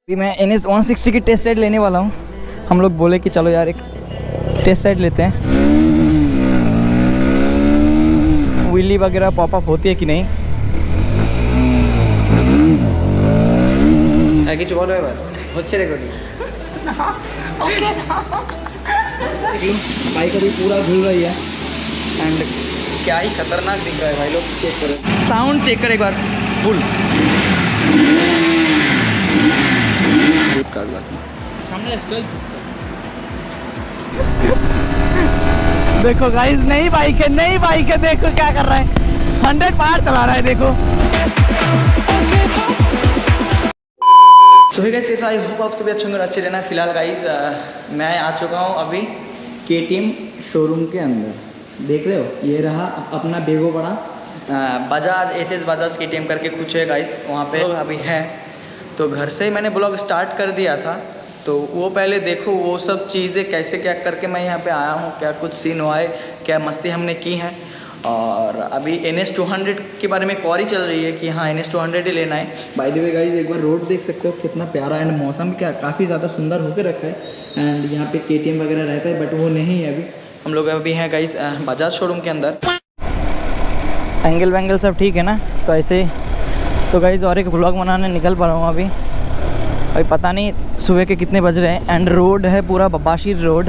अभी मैं NS 160 की टेस्ट राइड लेने वाला हूँ। हम लोग बोले कि चलो यार एक टेस्ट राइड लेते हैं, व्हीली वगैरह पॉपअप होती है कि नहीं। কিছু বলো এবার, হচ্ছে রেকর্डिंग। ओके बाइक अभी पूरा घूम रही है एंड क्या ही खतरनाक दिख रहा है भाई लोग। चेक करो साउंड, चेक करो एक बार फुल। देखो गाइस, नई बाइक है, नई बाइक है, देखो क्या कर रहा है, 100 पार चला रहा है देखो। सो गाइस, कैसा आई होप आप सभी अच्छे होंगे, अच्छे रहना। फिलहाल गाइस मैं आ चुका हूँ अभी KTM शोरूम के अंदर। देख रहे हो, ये रहा अपना बेगो बड़ा बजाज SS बजाज KTM करके कुछ है गाइस, वहाँ पे अभी है। तो घर से ही मैंने ब्लॉग स्टार्ट कर दिया था, तो वो पहले देखो वो सब चीज़ें कैसे क्या करके मैं यहाँ पे आया हूँ, क्या कुछ सीन हुआ है, क्या मस्ती हमने की है। और अभी NS 200 के बारे में क्वारी चल रही है कि हाँ NS 200 ही लेना है। बाय द वे गाइस, एक बार रोड देख सकते हो कितना प्यारा, एंड मौसम क्या काफ़ी ज़्यादा सुंदर होकर रखा है। एंड यहाँ पे KTM वगैरह रहता है बट वो नहीं है अभी। हम लोग अभी हैं गाइस बजाज शोरूम के अंदर। एंगल वैंगल सब ठीक है ना, तो ऐसे तो गाइस और एक ब्लॉग बनाने निकल पा रहा हूँ अभी पता नहीं सुबह के कितने बज रहे हैं। एंड रोड है पूरा बबाशीर रोड,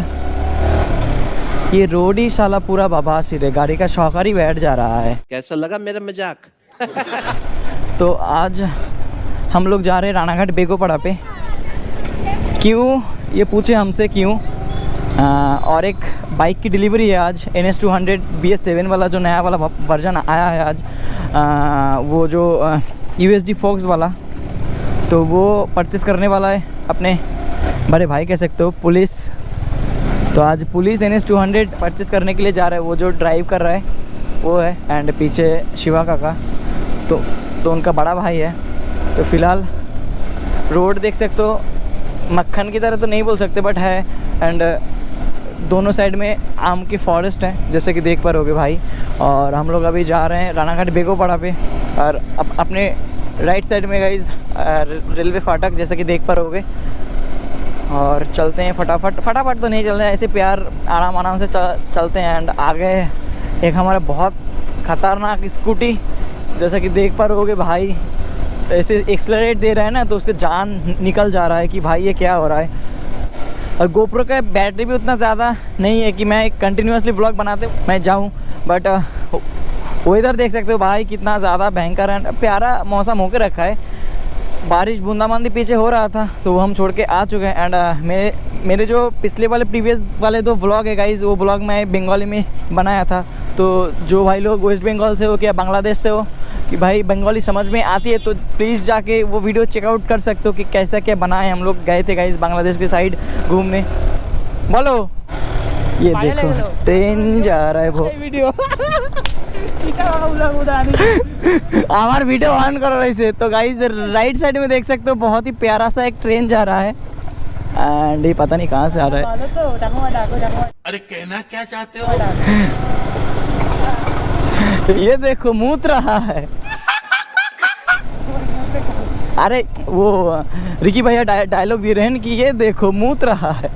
ये रोड ही साला पूरा बबाशीर है, गाड़ी का शौकर ही बैठ जा रहा है। कैसा लगा मेरा मजाक? तो आज हम लोग जा रहे हैं रानाघाट बेगोपड़ा पे। क्यों ये पूछे हमसे क्यों, और एक बाइक की डिलीवरी है आज, NS 200 BS7 वाला जो नया वाला वर्जन आया है आज, वो जो USD फोक्स वाला, तो वो परचेस करने वाला है अपने बड़े भाई कह सकते हो पुलिस। तो आज पुलिस NS 200 परचेस करने के लिए जा रहा है। वो जो ड्राइव कर रहा है वो है, एंड पीछे शिवा काका तो उनका बड़ा भाई है। तो फिलहाल रोड देख सकते हो, मक्खन की तरह तो नहीं बोल सकते बट है, एंड दोनों साइड में आम की फॉरेस्ट है जैसे कि देख पा रहोगे भाई। और हम लोग अभी जा रहे हैं रानाघाट बेगोपड़ा पे, और अपने राइट साइड में गाइज रेलवे फाटक जैसे कि देख पा रहोगे। और चलते हैं फटाफट तो नहीं चल रहे हैं, ऐसे प्यार आराम से चलते हैं। एंड आगे एक हमारा बहुत ख़तरनाक स्कूटी जैसा कि देख पा रहोगे भाई, ऐसे एक्सलरेट दे रहा है ना तो उसके जान निकल जा रहा है कि भाई ये क्या हो रहा है। और गोप्रो का बैटरी भी उतना ज़्यादा नहीं है कि मैं कंटिन्यूसली ब्लॉग बनाते मैं जाऊँ, बट वो इधर देख सकते हो भाई कितना ज़्यादा भयंकर है। प्यारा मौसम होकर रखा है, बारिश बूंदाबांदी पीछे हो रहा था तो वो हम छोड़ के आ चुके हैं। एंड मेरे जो पिछले वाले प्रीवियस वाले 2 व्लॉग है गाइज, वो व्लॉग मैं बंगाली में बनाया था। तो जो भाई लोग वेस्ट बंगाल से हो क्या बांग्लादेश से हो कि भाई बंगाली समझ में आती है तो प्लीज़ जाके वो वीडियो चेकआउट कर सकते हो कि कैसा क्या बनाए। हम लोग गए थे गाइज बांग्लादेश के साइड घूमने। बोलो, ये देखो ट्रेन जा रहा है वो वीडियो हमारा वीडियो ऑन करो ऐसे। तो गाइज राइट साइड में देख सकते हो बहुत ही प्यारा सा एक ट्रेन जा रहा है, एंड ये पता नहीं कहाँ से आ रहा है। अरे कहना क्या चाहते हो? ये देखो मूत रहा है। अरे वो रिकी भैया डायलॉग दे रहे हैं कि ये देखो मूत रहा है।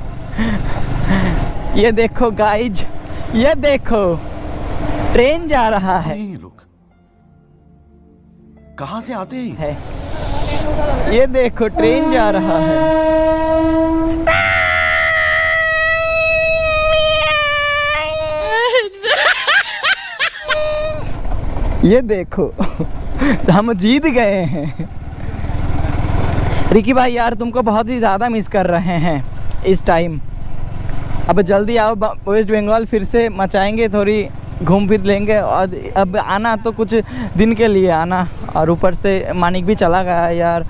ये देखो गाइज, ये देखो ट्रेन जा रहा है। ये लोग कहाँ से आते हैं? ये देखो ट्रेन जा रहा है। ये देखो हम जीत गए हैं। रिकी भाई यार तुमको बहुत ही ज़्यादा मिस कर रहे हैं इस टाइम। अब जल्दी आओ, वेस्ट बंगाल फिर से मचाएंगे, थोड़ी घूम फिर लेंगे। और अब आना तो कुछ दिन के लिए आना, और ऊपर से मानिक भी चला गया है यार।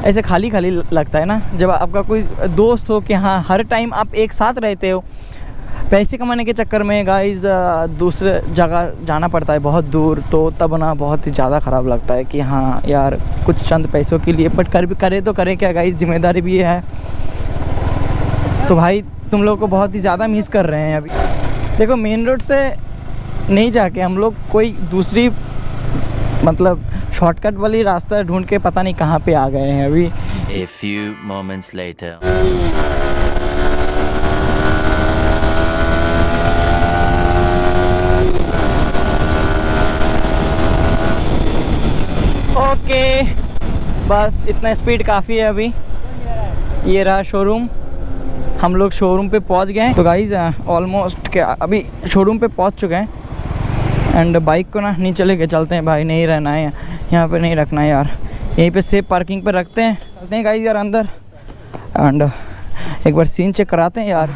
ऐसे खाली खाली लगता है ना जब आपका कोई दोस्त हो कि हाँ हर टाइम आप एक साथ रहते हो। पैसे कमाने के चक्कर में गाइज दूसरे जगह जाना पड़ता है बहुत दूर, तो तब ना बहुत ही ज़्यादा ख़राब लगता है कि हाँ यार कुछ चंद पैसों के लिए, बट करे तो करे क्या गाइज, जिम्मेदारी भी है। तो भाई तुम लोग को बहुत ही ज़्यादा मिस कर रहे हैं। अभी देखो मेन रोड से नहीं जाके हम लोग कोई दूसरी मतलब शॉर्टकट वाली रास्ता ढूंढ के पता नहीं कहाँ पे आ गए हैं। अभी A few moments later. Okay, बस इतना स्पीड काफ़ी है अभी। ये रहा शोरूम, हम लोग शोरूम पे पहुंच गए हैं। तो गाइज ऑलमोस्ट क्या अभी शोरूम पे पहुंच चुके हैं। एंड बाइक को ना नीचे लेके चलते हैं भाई, नहीं रहना है यहाँ पे, नहीं रखना है यार, यहीं पे सेफ पार्किंग पे रखते हैं। चलते हैं गाइज यार अंदर एंड एक बार सीन चेक कराते हैं यार।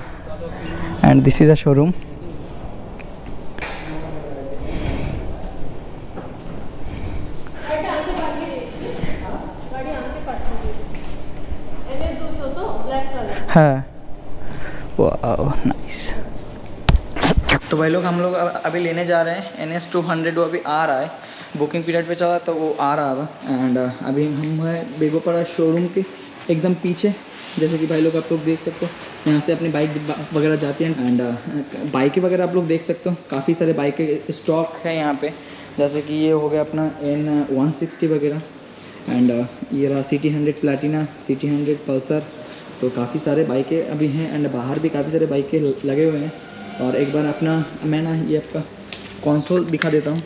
And this is a showroom. है वाओ नाइस। तो भाई लोग हम लोग अभी लेने जा रहे हैं NS 200। वो अभी आ रहा है, बुकिंग पीरियड पे चला तो वो आ रहा था। एंड अभी हम हैं बेगोपड़ा शोरूम के एकदम पीछे, जैसे कि भाई लोग आप लोग देख सकते हो यहाँ से अपनी बाइक वगैरह जाती हैं। एंड बाइकें वगैरह आप लोग देख सकते हो, काफ़ी सारे बाइकें स्टॉक है यहाँ पे, जैसे कि ये हो गया अपना N160 वगैरह। एंड ये रहा CT 100 प्लेटिना, CT 100 पल्सर। तो काफ़ी सारे बाइकें अभी हैं एंड बाहर भी काफ़ी सारे बाइकें लगे हुए हैं। और एक बार अपना मैं ना ये आपका कंसोल दिखा देता हूँ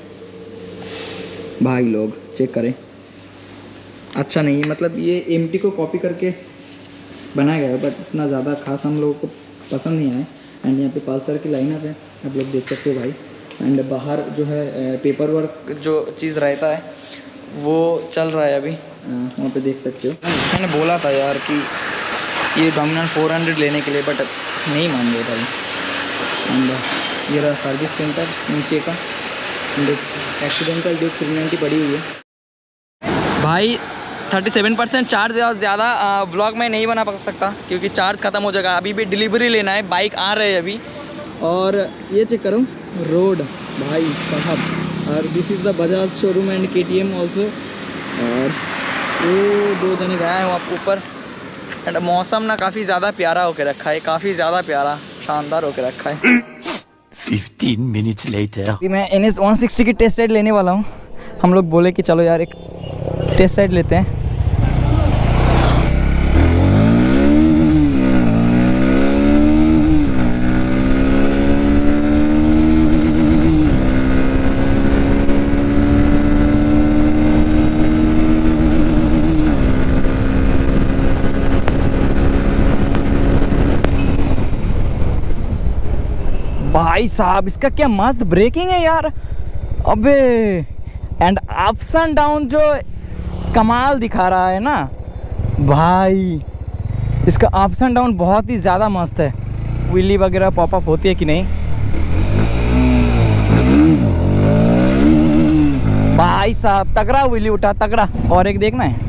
भाई लोग, चेक करें। अच्छा नहीं है, मतलब ये MT को कॉपी करके बनाया गया है, बट इतना ज़्यादा खास हम लोगों को पसंद नहीं आया। एंड यहाँ पे पल्सर की लाइनअप है, आप लोग देख सकते हो भाई। एंड बाहर जो है पेपर वर्क जो चीज़ रहता है वो चल रहा है अभी, वहाँ पे देख सकते हो। मैंने बोला था यार कि ये डोमिनर 400 लेने के लिए, बट नहीं मान गए भाई। एंड ये रहा सर्विस सेंटर नीचे का। एक्सीडेंटल ड्यूक 390 पड़ी हुई है भाई। 37% चार्ज ज़्यादा व्लॉग में नहीं बना सकता क्योंकि चार्ज ख़त्म हो जाएगा। अभी भी डिलीवरी लेना है, बाइक आ रहे हैं अभी। और ये चेक करो रोड भाई साहब। और this is the Bajaj showroom and KTM also. और वो 2 जने गए हैं वहाँ ऊपर। एंड मौसम ना काफ़ी ज़्यादा प्यारा होके रखा है, काफ़ी ज़्यादा प्यारा शानदार होके रखा है। 15 minutes later. अभी मैं NS 160 की टेस्ट राइड लेने वाला हूँ। हम लोग बोले कि चलो यार एक टेस्ट राइड लेते हैं। भाई साहब इसका क्या मस्त ब्रेकिंग है यार, अबे। एंड अप्स एंड डाउन जो कमाल दिखा रहा है ना भाई, इसका अप्स एंड डाउन बहुत ही ज़्यादा मस्त है। व्हीली वगैरह पॉपअप होती है कि नहीं भाई साहब, तगड़ा व्हीली उठा तगड़ा। और एक देखना है,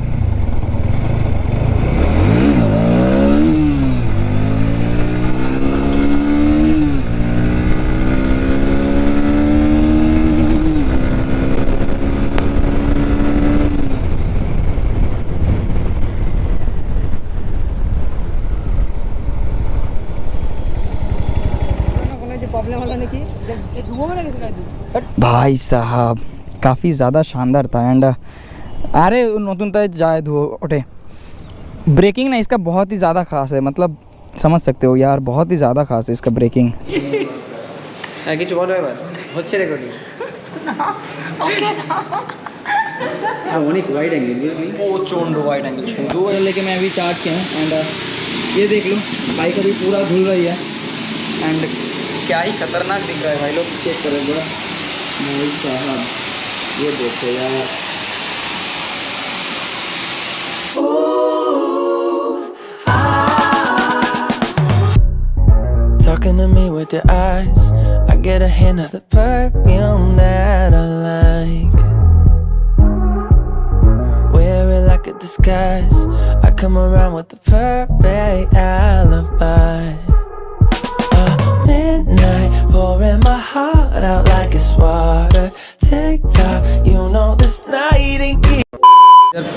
भाई साहब काफ़ी ज़्यादा शानदार था। एंड अरे नतून तक जाए धो उठे। ब्रेकिंग ना इसका बहुत ही ज़्यादा खास है, मतलब समझ सकते हो यार, बहुत ही ज़्यादा खास है इसका ब्रेकिंग। কিছু বলো এবার, হচ্ছে রেকর্ডিং। অনেক वाइड एंगल, প্রচণ্ড वाइड एंगल। दो बजे लेके मैं अभी चार्ज किया हूँ। एंड ये देख लो बाइक अभी पूरा धुल रही है। एंड क्या ही खतरनाक दिख रहा है भाई लोग, चेक करो जरा भाई साहब, ये देखो यार। Talking to me with your eyes, I get a hint of the perfume that I like. Wear it like a disguise, I come around with the perfect alibi. Midnight, pouring my heart out like it's water. Tick tock, you know this night ain't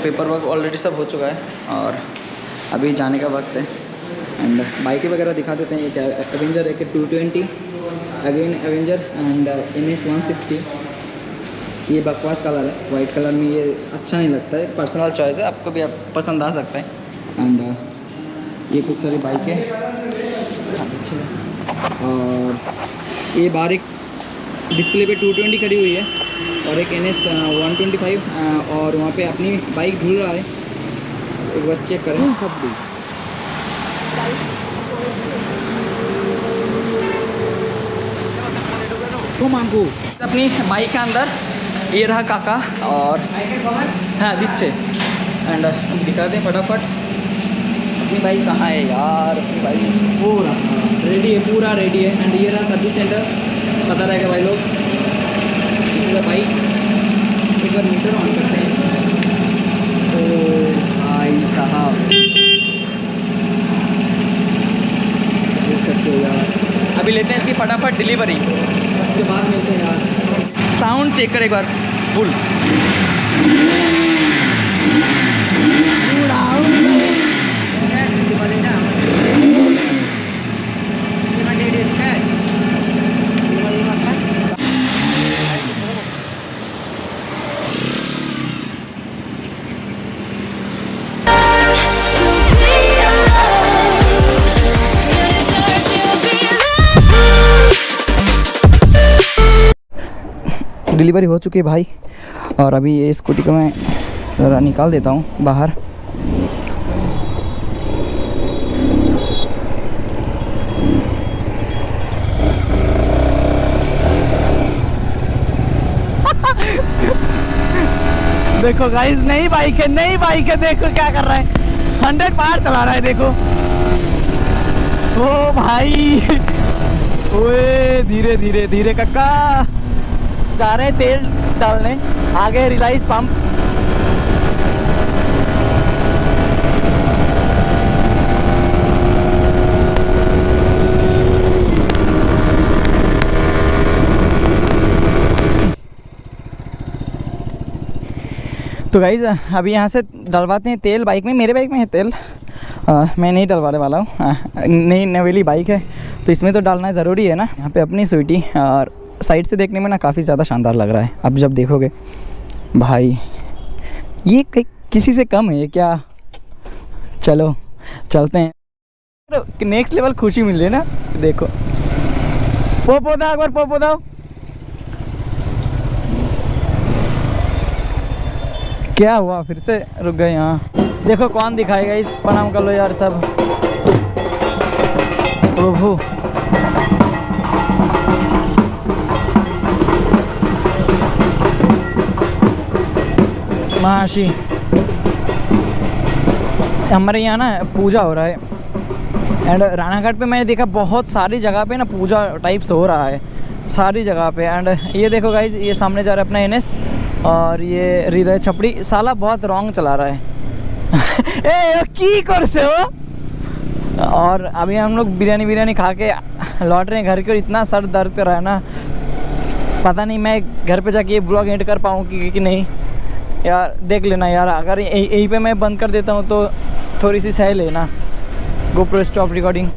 paper work already सब हो चुका है और अभी जाने का वक्त है। एंड बाइकें वगैरह दिखा देते हैं। ये क्या एवेंजर है कि 220, अगेन एवेंजर एंड NS 160। ये बकवास कलर है, वाइट कलर में ये अच्छा नहीं लगता है, पर्सनल चॉइस है, आपको भी पसंद आ सकता है। ये कुछ सारी बाइक है और ये बाहर एक डिस्प्ले पे 220 खड़ी हुई है और एक NS 125 और वहाँ पे अपनी बाइक धुल रहा है। एक बार चेक करें सब भी। अपनी बाइक के अंदर ये रहा काका और हाँ दीचे एंड दिखाते हैं फटाफट अपनी बाइक कहाँ है यार। अपनी बाइक पूरा रेडी है, पूरा रेडी है एंड ये रहा सर्विस सेंटर, पता रहेगा भाई लोग। इसका बाइक एक बार मीटर ऑन करते हैं। ओ भाई साहब देख सकते हो यार। अभी लेते हैं इसकी फटाफट डिलीवरी, उसके बाद मिलते हैं यार। साउंड चेक कर एक बार फुल। डिलीवरी हो चुकी है भाई और अभी ये स्कूटी को मैं ज़रा निकाल देता हूँ बाहर। देखो गाइस नई बाइक है, नई बाइक है। देखो क्या कर रहा है, 100 पार चला रहा है। देखो ओ भाई, ओए धीरे धीरे धीरे काका जा रहे हैं तेल डालने। आगे रिलायंस पंप। तो गाइस अभी यहाँ से डलवाते हैं तेल बाइक में। मेरे बाइक में है तेल, मैं नहीं डलवाने वाला हूँ। नई नवेली बाइक है तो इसमें तो डालना ज़रूरी है ना। यहाँ पे अपनी स्वीटी और साइड से देखने में ना काफ़ी ज़्यादा शानदार लग रहा है। अब जब देखोगे भाई ये किसी से कम है क्या। चलो चलते हैं। नेक्स्ट लेवल खुशी मिल रही है ना। देखो पोपो दाओ, एक बार पोपो दाओ। क्या हुआ, फिर से रुक गए यहाँ। देखो कौन दिखाएगा इस। प्रणाम कर लो यार सब। प्रभु महाशी, हमारे यहाँ ना पूजा हो रहा है एंड रानाघाट पे मैंने देखा बहुत सारी जगह पे ना पूजा टाइप्स हो रहा है सारी जगह पे। एंड ये देखो गाइज, ये सामने जा रहा है अपना NS और ये हृदय छपड़ी। साला बहुत रॉन्ग चला रहा है। ए की कर से हो। और अभी हम लोग बिरयानी खा के लौट रहे हैं घर के। इतना सर दर्द कर रहा है ना, पता नहीं मैं घर पे जाके ये ब्लॉग एंड कर पाऊँ कि नहीं यार। देख लेना यार, अगर यहीं पे मैं बंद कर देता हूँ तो थोड़ी सी सह लेना। GoPro stop recording.